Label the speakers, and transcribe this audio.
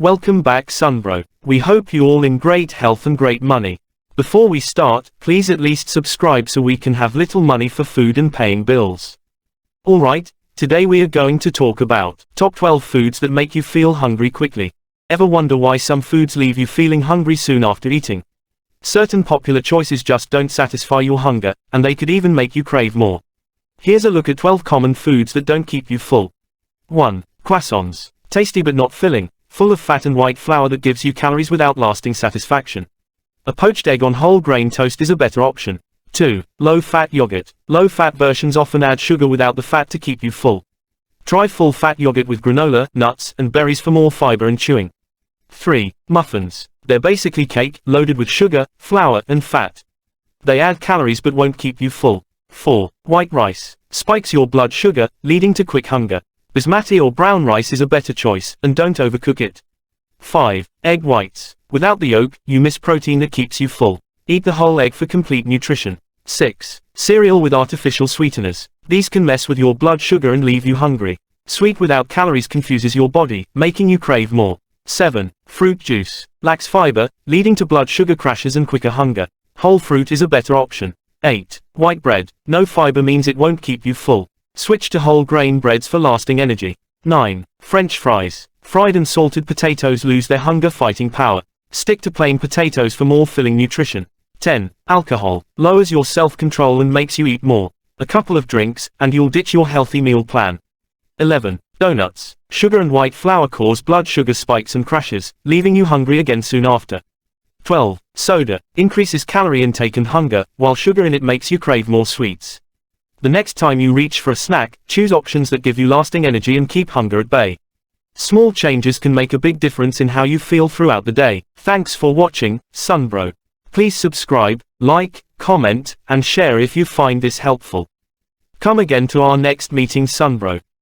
Speaker 1: Welcome back Sunbro. We hope you all in great health and great money. Before we start, please at least subscribe so we can have little money for food and paying bills. Alright, today we are going to talk about top 12 foods that make you feel hungry quickly. Ever wonder why some foods leave you feeling hungry soon after eating? Certain popular choices just don't satisfy your hunger, and they could even make you crave more. Here's a look at 12 common foods that don't keep you full. 1. Croissants. Tasty but not filling, full of fat and white flour that gives you calories without lasting satisfaction. A poached egg on whole grain toast is a better option. 2. Low-fat yogurt. Low-fat versions often add sugar without the fat to keep you full. Try full-fat yogurt with granola, nuts, and berries for more fiber and chewing. 3. Muffins. They're basically cake, loaded with sugar, flour, and fat. They add calories but won't keep you full. 4. White rice. Spikes your blood sugar, leading to quick hunger. Basmati or brown rice is a better choice, and don't overcook it. 5. Egg whites. Without the yolk, you miss protein that keeps you full. Eat the whole egg for complete nutrition. 6. Cereal with artificial sweeteners. These can mess with your blood sugar and leave you hungry. Sweet without calories confuses your body, making you crave more. 7. Fruit juice. Lacks fiber, leading to blood sugar crashes and quicker hunger. Whole fruit is a better option. 8. White bread. No fiber means it won't keep you full. Switch to whole grain breads for lasting energy. 9. French fries. Fried and salted potatoes lose their hunger-fighting power. Stick to plain potatoes for more filling nutrition. 10. Alcohol. Lowers your self-control and makes you eat more. A couple of drinks, and you'll ditch your healthy meal plan. 11. Donuts. Sugar and white flour cause blood sugar spikes and crashes, leaving you hungry again soon after. 12. Soda. Increases calorie intake and hunger, while sugar in it makes you crave more sweets. The next time you reach for a snack, choose options that give you lasting energy and keep hunger at bay. Small changes can make a big difference in how you feel throughout the day. Thanks for watching, Sunbro. Please subscribe, like, comment, and share if you find this helpful. Come again to our next meeting Sunbro.